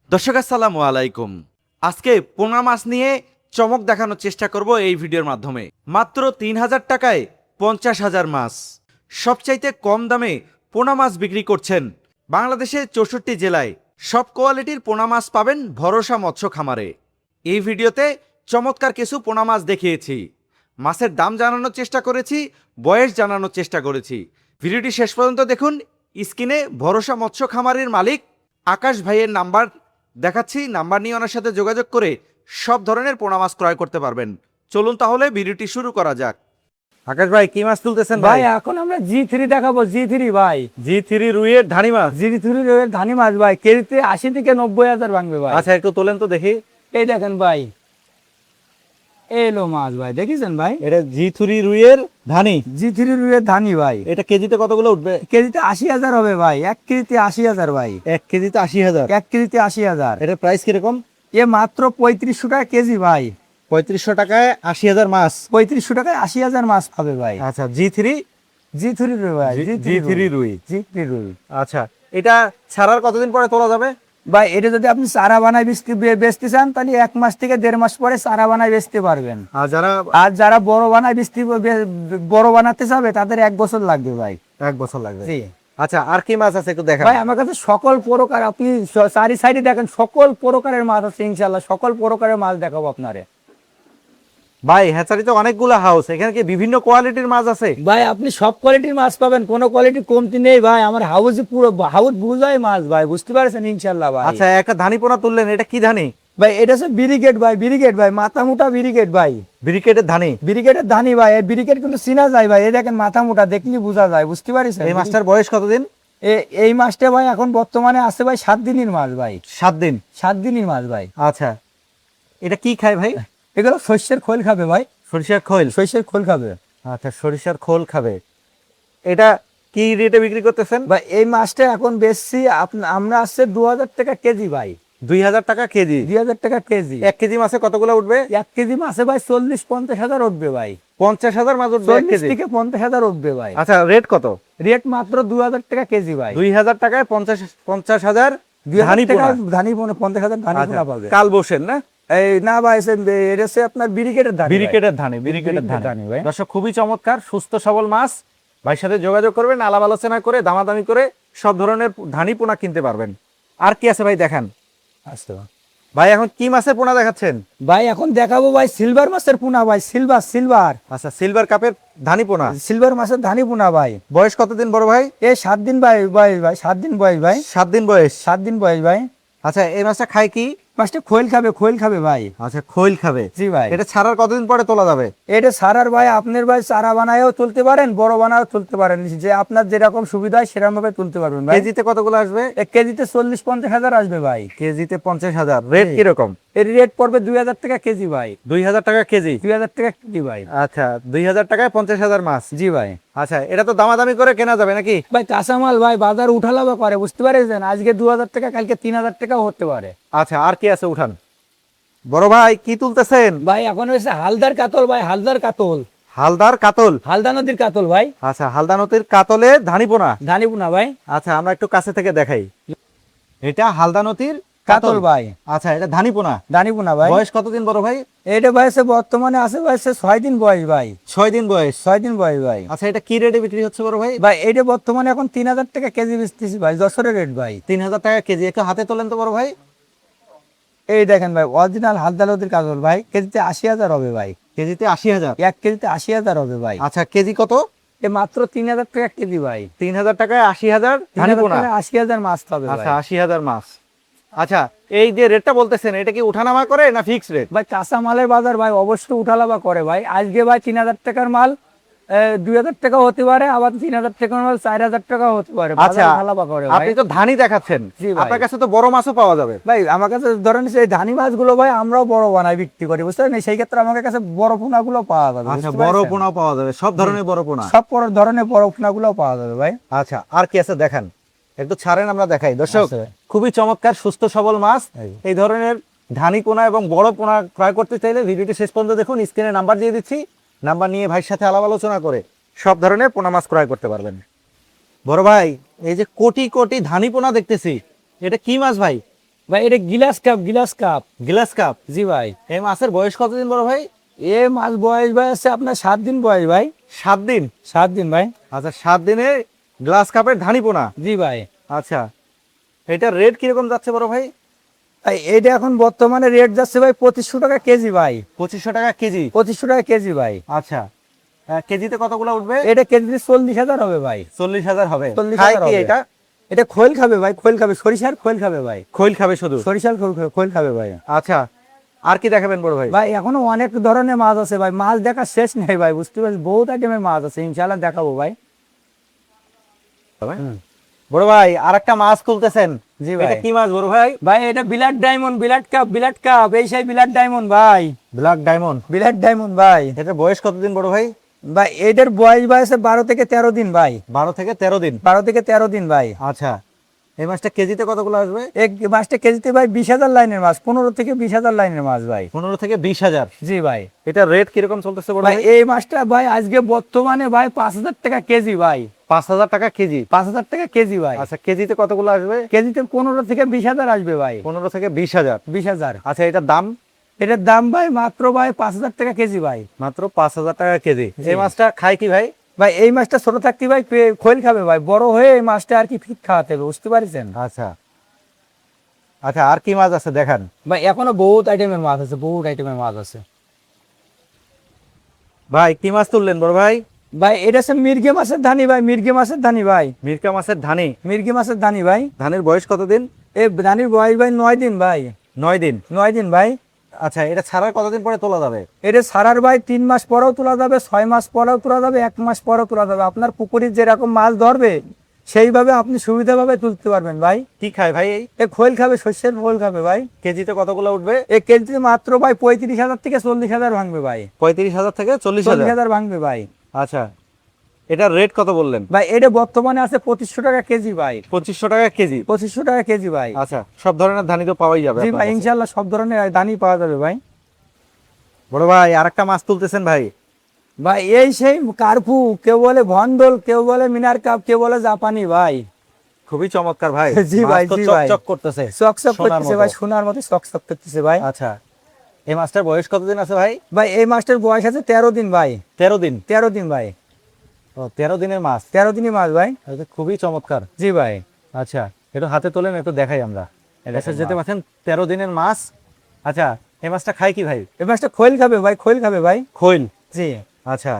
দর্শক আসসালামু আলাইকুম। আজকে পোনা মাছ নিয়ে চমক দেখানোর চেষ্টা করব এই ভিডিওর মাধ্যমে। মাত্র ৩,০০০ টাকায় ৫০,০০০ মাছ, সবচাইতে কম দামে পোনা মাছ বিক্রি করছেন বাংলাদেশের ৬৪ জেলায়। সব কোয়ালিটির পোনা মাছ পাবেন ভরসা মৎস্য খামারে। এই ভিডিওতে চমৎকার কিছু পোনা মাছ দেখিয়েছি, মাছের দাম জানানোর চেষ্টা করেছি, বয়স জানানোর চেষ্টা করেছি। ভিডিওটি শেষ পর্যন্ত দেখুন। স্ক্রিনে ভরসা মৎস্য খামারের মালিক আকাশ ভাইয়ের নাম্বার দেখাচ্ছি, নাম্বার নিয়ে ওনার সাথে যোগাযোগ করে সব ধরনের পোনা মাছ ক্রয় করতে পারবেন। চলুন তাহলে ভিডিওটি শুরু করা যাক। আকাশ ভাই, কি মাছ তুলতেছেন ভাই? এখন আমরা জি3 দেখাবো। জি3 ভাই, জি3 রুইয়ের ধানি মাছ। জি3 রুইয়ের ধানি মাছ ভাই, কেজিতে ৮০ থেকে ৯০,০০০ ভাঙবে ভাই। আচ্ছা, একটু তোলেন তো দেখি। এই দেখেন ভাই, এলো মাছ ভাই, দেখেছেন ভাই? এটা জি3 রুইয়ের ধানি। জি3 রুইয়ের ধানি ভাই। এটা কেজিতে কতগুলো উঠবে? কেজিতে ৮০,০০০ হবে ভাই, ১ কেজিতে ৮০,০০০ ভাই। 1 কেজিতে 80,000। ১ কেজিতে ৮০,০০০। এটার প্রাইস কিরকম? এ মাত্র ৩৫০০ টাকা কেজি ভাই। ৩৫০০ টাকায় 80,000 মাছ। ৩৫০০ টাকায় ৮০,০০০ মাছ পাবে ভাই। আচ্ছা, জি3 রুই ভাই, জি3 রুই। জি3 রুই। আচ্ছা, এটা ছাড়ার কতদিন পরে তোলা যাবে? ভাই এটা যদি আপনি চারা বানায় বেচতে চান তাহলে ১ মাস থেকে ১.৫ মাস পরে চারা বানায় বেচতে পারবেন। আর যারা বড় বানায় বড় বানাতে চাবে তাদের ১ বছর লাগবে ভাই। 1 বছর লাগবে। জি। আচ্ছা, আর কি মাছ আছে একটু দেখান ভাই আমার কাছে সকল প্রকার, আপনি চারি সাইডে দেখেন, সকল প্রকারের মাছ আছে ইনশাআল্লাহ। সকল প্রকারের মাছ দেখাবো আপনারে। ভাই, হ্যাচারিতে অনেকগুলো হাউস, এখানে কি বিভিন্ন কোয়ালিটির মাছ আছে? ভাই আপনি সব কোয়ালিটির মাছ পাবেন, কোনো কোয়ালিটি কমতি নেই ভাই। আমার হাউসে পুরো হাউস বুঝাই মাছ ভাই, বুঝতে পারছেন ইনশাআল্লাহ ভাই। আচ্ছা, একটা ধানি পোনা তুললেন, এটা কি ধানি? ভাই এটা হচ্ছে ব্রিগেড ভাই, ব্রিগেড ভাই, মাথা মোটা ব্রিগেড ভাই। ব্রিকেটের ধানি। ব্রিগেডের ধানি ভাই, এই ব্রিগেড কিন্তু চিনা যায় ভাই। এই দেখেন মাথা মোটা, দেখলি বোঝা যায়, বুঝতে পারছেন? এই মাছটার বয়স কতদিন? এই মাছটা ভাই এখন বর্তমানে আছে ভাই ৭ দিনের মাছ ভাই। 7 দিন। ৭ দিনের মাছ ভাই। আচ্ছা, এটা কি খায় ভাই? এগুলো শস্যের খোল খাবে ভাই, সরিষার খোল। শস্যের খোল খাবে। আচ্ছা, সরিষার খোল খাবে। এটা কি রেটে বিক্রি করতেছেন? ভাই এই মাছটা এখন বেশি আমরা আসছে ২০০০ টাকা কেজি ভাই। ২,০০০ টাকা কেজি। ২০০০ টাকা কেজি। 1 কেজি মাছে কতগুলো উঠবে? ১ কেজি মাছে ভাই ৪০-৫০,০০০ উঠবে ভাই। ৫০,০০০ মাছ উঠবে 1 ৪০ কেজি থেকে ৫০,০০০ উঠবে ভাই। আচ্ছা, রেট কত? রেট মাত্র ২০০০ টাকা কেজি ভাই। ২,০০০ টাকায় ৫০,০০০ ধানি ২০০০ টাকা পোনা। ধানি পোনা, ৫০,০০০ ধানি আচ্ছা, পোনা পাবে। কাল বসেন না? এই না ভাই, এটা হচ্ছে আপনার ব্রিগেডের ধানি ভাই। ব্রিকেটের ধানি। ব্রিকেটের ধানি ভাই। দর্শক, খুবই চমৎকার, সুস্থ সবল মাছ। ভাইয়ের সাথে যোগাযোগ করবেন, আলাপ আলোচনা করে দামাদামি করে সব ধরনের ধানি পোনা কিনতে পারবেন। আর কি আছে ভাই দেখান। আচ্ছা ভাই, এখন কি মাছের পোনা দেখাচ্ছেন? ভাই এখন দেখাবো ভাই সিলভার মাছের পোনা ভাই। সিলভার আচ্ছা, সিলভার কাপের ধানি পোনা। সিলভার মাছের ধানি পোনা ভাই। বয়স কতদিন বড় ভাই? ৭ দিন ভাই, ভাই ৭ দিন বয়স ভাই। 7 দিন বয়স। ৭ দিন বয়স ভাই। আচ্ছা, এই মাছটা খায় কি? মাছটা খোল খাবে, খোল খাবে ভাই। আচ্ছা, খৈল খাবে। জি ভাই। এটা ছাড়ার কতদিন পরে তোলা যাবে? এটা সারার ভাই আপনার ভাই চারা বানায়ও তুলতে পারেন, বড় বানায়ও তুলতে পারেন, যে আপনার যেরকম সুবিধা হয় সেরকম ভাবে তুলতে পারবেন ভাই। কেজিতে কতগুলো আসবে? ১ কেজিতে ৪০-৫০,০০০ আসবে ভাই। কেজিতে ৫০,০০০। রেট কিরকম? এর রেট পড়বে ২০০০ টাকা কেজি ভাই। ২,০০০ টাকা কেজি। ২০০০ টাকা কেজি ভাই। আচ্ছা, ২,০০০ টাকায় ৫০,০০০ মাছ। জি ভাই। আচ্ছা, এটা তো দামাদামি করে কেনা যাবে নাকি? ভাই কাঁচামাল ভাই, বাজার উঠালাবা করে, বুঝতে পারছেন? আজকে ২০০০ টাকা, কালকে ৩০০০ টাকাও হতে পারে। আচ্ছা, আর কি আছে উঠান। বড় ভাই, কি তুলতেছেন? ভাই এখন হয়েছে হালদার কাতল ভাই, হালদার কাতল, হালদার কাতল। হালদা নদীর কাতল ভাই। আচ্ছা, হালদা নদীর কাতলে ধানি পোনা। ধানি পোনা ভাই। আচ্ছা, আমরা একটু কাছে থেকে দেখাই। এটা হালদা নদীর কাতল ভাই। আচ্ছা, এটা ধানি পোনা। ধানি পোনা ভাই। বয়স কতদিন বড় ভাই? এটা বয়সে বর্তমানে আছে বয়সে ৬ দিন বয়স ভাই। 6 দিন বয়স। ৬ দিন বয়স ভাই। আচ্ছা, এটা কি রেটে বিক্রি হচ্ছে বড় ভাই? ভাই এটা বর্তমানে এখন ৩০০০ টাকা কেজি বেচতেছি ভাই, যশোরের রেট ভাই। ৩,০০০ টাকা কেজি। একটু হাতে তোলেন তো বড় ভাই। এই দেখেন ভাই, অরিজিনাল হালদা নদীর কাতল ভাই, কেজিতে ৮০,০০০ হবে ভাই। কেজিতে ৮০,০০০। ১ কেজিতে ৮০,০০০ হবে ভাই। আচ্ছা, কেজি কত? এ মাত্র ৩০০০ টাকা কেজি ভাই। ৩,০০০ টাকায় ৮০,০০০ ধানি পোনা। ৮০,০০০ মাছ পাবে ভাই। আচ্ছা, ৮০,০০০ মাছ। আচ্ছা, এই যে রেটটা বলতেছেন, এটা কি উঠানামা করে না ফিক্স রেট? ভাই কাঁচা মালের বাজার ভাই অবশ্যই উঠালাবা করে ভাই। আজকে ভাই ৩০০০ টাকার মাল ২০০০ টাকা হতে পারে, আবার ৩০০০ টাকার মাল ৪০০০ টাকা হতে পারে। আচ্ছা, বাজার উঠালাবা করে ভাই। আপনি তো ধানি দেখাচ্ছেন, জি ভাই। আপনার কাছে তো বড় মাছও পাওয়া যাবে। ভাই আমার কাছে ধরেন এই ধানি মাছগুলো ভাই আমরাও বড় বানাই বিক্রি করি, বুঝতে পারেন? সেই ক্ষেত্রে আমার কাছে বড় পোনাগুলো পাওয়া যাবে। আচ্ছা, বুঝতে বড় পারছেন? পোনাও পাওয়া যাবে, সব ধরনের বড় পোনা। সব ধরনের বড় পোনাগুলো পাওয়া যাবে ভাই। আচ্ছা, আর কি আছে দেখান, একটু ছাড়েন আমরা দেখাই। দর্শক, আচ্ছা। খুবই চমৎকার সুস্থ সবল মাছ। এই। এই ধরনের ধানি পোনা এবং বড় পোনা ক্রয় করতে চাইলে ভিডিওটি শেষ পর্যন্ত দেখুন। স্ক্রিনে নাম্বার দিয়ে দিচ্ছি, নাম্বার নিয়ে ভাইয়ের সাথে আলাপ আলোচনা করে সব ধরনের পোনা মাছ ক্রয় করতে পারবেন। বড় ভাই, এই যে কোটি কোটি ধানি পোনা দেখতেছি, এটা কি মাছ ভাই? ভাই এটা গিলাস কাপ, গিলাস কাপ। Glass cup. জি ভাই। এই মাছের বয়স কতদিন বড় ভাই? এ মাছ বয়স ভাই আছে আপনার 7 দিন বয়স ভাই। 7 দিন। 7 দিন ভাই। আচ্ছা, 7 দিনে গ্লাস কাপের ধানি পোনা। জি ভাই। আচ্ছা, এটা রেট কিরকম যাচ্ছে বড় ভাই? এইটা এখন বর্তমানে রেট যাচ্ছে ভাই 2500 টাকা কেজি ভাই। 2500 টাকা কেজি। 2500 টাকা কেজি ভাই। আচ্ছা, কেজিতে কতগুলো উঠবে? এটা কেজিতে 40,000 হবে ভাই। 40,000 হবে। 40,000 খায় কি হবে। এটা? এটা খোল খাবে ভাই, খোল খাবে, সরিষার খোল খাবে ভাই। খৈল খাবে শুধু? সরিষার খোল খাবে ভাই। আচ্ছা, আর কি দেখাবেন বড় ভাই? ভাই এখনো অনেক ধরনের মাছ আছে ভাই, মাছ দেখা শেষ নেই ভাই, বুঝতে পারছি বহুত আইটেমের মাছ আছে, ইনশাআল্লাহ দেখাবো ভাই। বড় ভাই আরেকটা মাছ তুলতেছেন। জি ভাই। এটা কি মাছ বড় ভাই? ভাই এটা বিলাট ডায়মন্ড, বিলাট কাপ, বিলাট কাপ, এই সেই বিলাট ডায়মন্ড ভাই। Black diamond. বিলাট ডায়মন্ড ভাই। এটার বয়স কতদিন বড় ভাই? ভাই এটার বয়স ভাই আছে 12 থেকে 13 দিন ভাই। 12 থেকে 13 দিন। 12 থেকে 13 দিন ভাই। আচ্ছা, এই মাছটা কেজিতে কতগুলো আসবে? এক মাছটা কেজিতে ভাই 20,000 লাইনের মাছ, 15 থেকে 20,000 লাইনের মাছ ভাই। 15 থেকে 20,000। জি ভাই। এটা রেট কিরকম চলতেছে বড় ভাই ভাই? এই মাছটা ভাই আজকে বর্তমানে ভাই 5,000 টাকা কেজি ভাই। 5,000 টাকা কেজি। 5,000 টাকা কেজি ভাই। আচ্ছা, কেজিতে কতগুলো আসবে? কেজিতে 15 থেকে 20,000 আসবে ভাই। 15 থেকে 20,000। 20,000। আচ্ছা, এটার দাম? এটার দাম ভাই মাত্র ভাই 5,000 টাকা কেজি ভাই। মাত্র 5,000 টাকা কেজি। জি। এই মাছটা খায় কি ভাই? ভাই এই মাছটা ছোট থাকতে ভাই খোল খাবে ভাই, বড় হয়ে এই মাছটা আর কি ফিট খাওয়াতে হবে, বুঝতে পারছেন? আচ্ছা আচ্ছা, আর কি মাছ আছে দেখান। ভাই এখনো বহুত আইটেমের মাছ আছে, বহুত আইটেমের মাছ আছে। ভাই কি মাছ তুললেন বড় ভাই? ভাই এটা হচ্ছে মির্গে মাছের ধানি ভাই, মির্গে মাছের ধানি ভাই। মিরকা মাছের ধানি। মির্গে মাছের ধানি ভাই। ধানের বয়স কতদিন? এই ধানির বয়স ভাই 9 দিন ভাই। 9 দিন। 9 দিন ভাই। আচ্ছা, এটা ছাড়ার কতদিন পরে তোলা যাবে? এটা সারার ভাই 3 মাস পরেও তোলা যাবে, 6 মাস পরেও তোলা যাবে, 1 মাস পরেও তোলা যাবে। আপনার পুকুরে যেরকম মাছ ধরবে সেইভাবে আপনি সুবিধাভাবে তুলতে পারবেন ভাই। কি খায় ভাই এই? এ খোল খাবে, শস্যের খোল খাবে ভাই। কেজিতে কতগুলো উঠবে? এ কেজিতে মাত্র ভাই 35,000 থেকে 40,000 ভাঙবে ভাই। 35,000 থেকে 40,000। 40,000 ভাঙবে ভাই। আচ্ছা, এটার রেট কত বললেন? ভাই এটা বর্তমানে আছে 2500 টাকা কেজি ভাই। 2500 টাকা কেজি। 2500 টাকা কেজি ভাই। আচ্ছা, সব ধরনের ধানি তো পাওয়াই যাবে জি আপনার ভাই, কাছে। ইনশাআল্লাহ সব ধরনের ধানই পাওয়া যাবে ভাই। বড় ভাই আরেকটা মাছ তুলতেছেন ভাই? ভাই এই সেই কার্পু, কেউ বলে ভন্ডল, কেউ বলে মিনার কাপ, কেউ বলে জাপানি ভাই। খুবই চমৎকার ভাই। জি ভাই, মাছ তো জি ভাই। চকচক করতেছে। চকচক সোনার করতেছে মতো। ভাই, সোনার মতো চকচক করতেছে ভাই। আচ্ছা, এই মাছটার বয়স কতদিন আছে ভাই? ভাই এই মাছটার বয়স আছে 13 দিন ভাই। 13 দিন। 13 দিন ভাই। ও, 13 দিনের মাছ। 13 দিনই মাছ ভাই। এটা খুবই চমৎকার। জি ভাই। আচ্ছা, একটু হাতে তোলেন, একটু দেখাই আমরা। এটা দেখেন যেতে মাছ। পাচ্ছেন 13 দিনের মাছ। আচ্ছা, এই মাছটা খায় কি ভাই? এই মাছটা খোল খাবে ভাই, খোল খাবে ভাই। খৈল। জি আচ্ছা,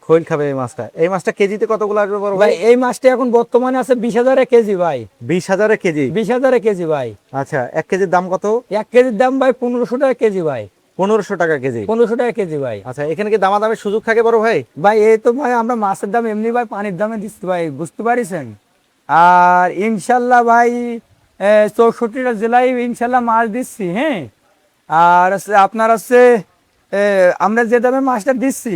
খৈল খাবে এই মাছটা। এই মাছটা কেজিতে কতগুলো আসবে বড় ভাই ভাই? এই মাছটা এখন বর্তমানে আছে 20,000 কেজি ভাই। 20,000 কেজি। 20,000 কেজি ভাই। আচ্ছা, 1 কেজির দাম কত? 1 কেজির দাম ভাই 1500 টাকা কেজি ভাই। 1500 টাকা কেজি। 1500 টাকা কেজি ভাই। আচ্ছা, এখানে কি দামাদামের সুযোগ থাকে বড় ভাই? ভাই এই তো ভাই আমরা মাছের দাম এমনি ভাই পানির দামে দিচ্ছি ভাই, বুঝতে পারিছেন? আর ইনশাল্লাহ ভাই 64টা জেলায় ইনশাল্লাহ মাছ দিচ্ছি, হ্যাঁ। আর আপনার হচ্ছে আমরা যে দামে মাছটা দিচ্ছি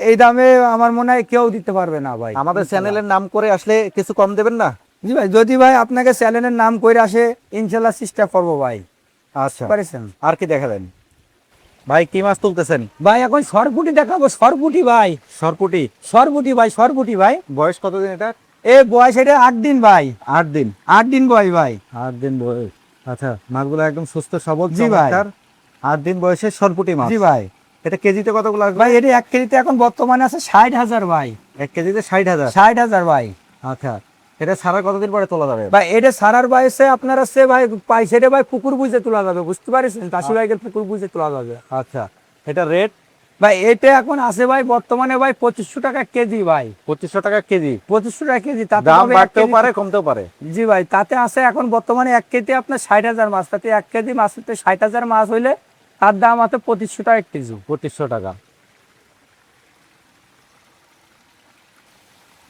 এই দামে আমার মনে হয় কেউ দিতে পারবে না ভাই। আমাদের চ্যানেলের নাম করে আসলে কিছু কম দেবেন না? জি ভাই, যদি ভাই আপনাকে চ্যানেলের নাম করে আসে ইনশাল্লাহ চেষ্টা করবো ভাই। আচ্ছা, পারিছেন? আর কি দেখাবেন ভাই? কি মাছ তুলতেছেন ভাই এখন সরপুটি দেখাবো, সরপুটি ভাই। সরপুটি। সরপুটি ভাই, সরপুটি ভাই। বয়স কতদিন এটা? এ বয়স এটা 8 দিন ভাই। 8 দিন। 8 দিন বয়স ভাই। 8 দিন বয়স। আচ্ছা, মাছগুলো একদম সুস্থ সবল, জি ভাই। চমৎকার। 8 দিন বয়সের সরপুটি মাছ। জি ভাই। এটা কেজিতে কতগুলো আসবে? ভাই এটা 1 কেজিতে এখন বর্তমানে আছে 60,000 ভাই। 1 কেজিতে 60,000। 60,000 ভাই। আচ্ছা, এটা ছাড়া কতদিন পরে তোলা যাবে? ভাই এটা সারার বয়সে আপনার আছে ভাই পাইছেটা ভাই পুকুর বুঝে তোলা যাবে, বুঝতে পারছেন? চাষি ভাইকে পুকুর বুঝে তোলা যাবে। আচ্ছা, এটা রেট? ভাই এটা এখন আছে ভাই বর্তমানে ভাই 2500 টাকা কেজি ভাই। 2500 টাকা কেজি। 2500 টাকা কেজি। তাতে দাম হবে এক বাড়তেও কেজি- পারে, কমতেও পারে। জি ভাই, তাতে আছে এখন বর্তমানে 1 কেজি আপনার 60,000 মাছ, তাতে 1 কেজি মাছতে 60,000 মাছ হইলে তার দাম আছে 2500 টাকা কেজি। 2500 টাকা।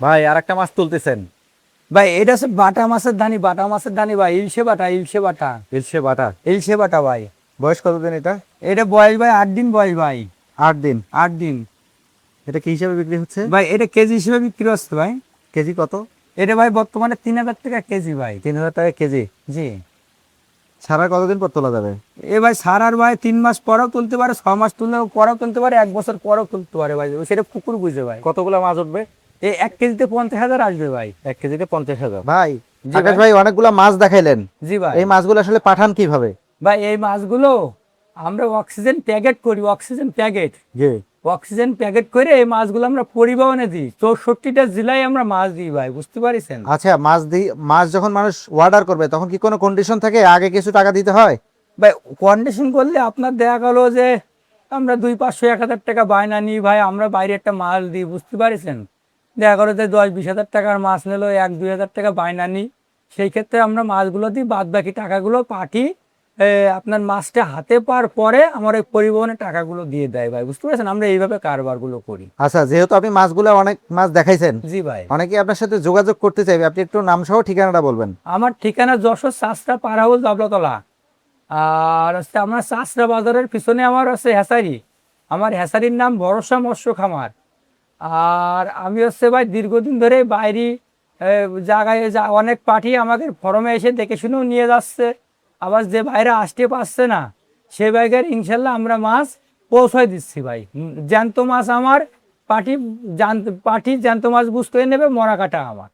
ভাই আরেকটা মাছ তুলতেছেন? ভাই এটা হচ্ছে বাটা মাছের দানি, বাটা মাছের দানি ভাই। ইলশে বাটা, ইলশে বাটা, ইলশে বাটা। ইলশে বাটা ভাই। বয়স কতদিন এটা? এটা বয়স ভাই 8 দিন বয়স ভাই। 8 দিন। 8 দিন এটা কি হিসাবে বিক্রি হচ্ছে ভাই। এটা কেজি হিসেবে বিক্রি হচ্ছে ভাই। কেজি কত? এটা ভাই বর্তমানে 3,000 টাকা কেজি ভাই। 3000 টাকা কেজি। জি। ছাড়া কতদিন পর তোলা যাবে? এ ভাই সারার ভাই 3 মাস পরেও তুলতে পারে, 6 মাস তুললে পরেও তুলতে পারে, 1 বছর পরেও তুলতে পারে ভাই, সেটা পুকুর বুঝে ভাই। কতগুলো মাছ উঠবে? এই 1 কেজিতে 50,000 আসবে ভাই। 1 কেজিতে 50,000। ভাই জি আকাশ ভাই। ভাই অনেকগুলা মাছ দেখাইলেন, জি ভাই। এই মাছগুলো আসলে পাঠান কিভাবে? ভাই এই মাছগুলো আমরা অক্সিজেন প্যাকেট করি, অক্সিজেন প্যাকেট, জি। অক্সিজেন প্যাকেট করে এই মাছগুলো আমরা পরিবহনে দিই। 64টা জেলায় আমরা মাছ দিই ভাই, বুঝতে পারিছেন? আচ্ছা, মাছ যখন মানুষ অর্ডার করবে তখন কি কোনো কন্ডিশন থাকে, আগে কিছু টাকা দিতে হয়? ভাই কন্ডিশন করলে আপনার দেখা গেলো যে আমরা 200-500-1000 টাকা বায়না নিই ভাই, আমরা বাইরে একটা মাল দিই, বুঝতে পারিছেন? দেখা গেলো যে 10-20 হাজার টাকার মাছ নিলো, 1-2 হাজার টাকা বায়না নিই, সেই ক্ষেত্রে আমরা মাছগুলো দিই, বাদ বাকি টাকাগুলো পাঠি আপনার মাছটা হাতে পাওয়ার পরে আমার ওই পরিবহনের টাকাগুলো দিয়ে দেয় ভাই, বুঝতে পারছেন? আমরা এইভাবে কারবারগুলো করি। আচ্ছা, যেহেতু আপনি মাছগুলো অনেক মাছ দেখাইছেন, জি ভাই। অনেকে আপনার সাথে যোগাযোগ করতে চাইবে, আপনি একটু নাম সহ ঠিকানাটা বলবেন। আমার ঠিকানা যশোর চাষরা পারাউল দাবলাতলা, আর হচ্ছে আমার চাষরা বাজারের পিছনে আমার হচ্ছে হ্যাসারি, আমার হ্যাসারির নাম ভরসা মৎস্য খামার। আর আমি হচ্ছে ভাই দীর্ঘদিন ধরে বাইরে জায়গায় অনেক পার্টি আমাকে ফরমে এসে দেখে শুনেও নিয়ে যাচ্ছে, আবার যে বাইরে আসতে পারছে না সে বাইকের ইনশাল্লাহ আমরা মাছ পৌঁছায় দিচ্ছি ভাই। জ্যান্ত মাছ আমার পার্টি জ্যান্ত মাছ বুঝতে নেবে, মরা কাটা আমার।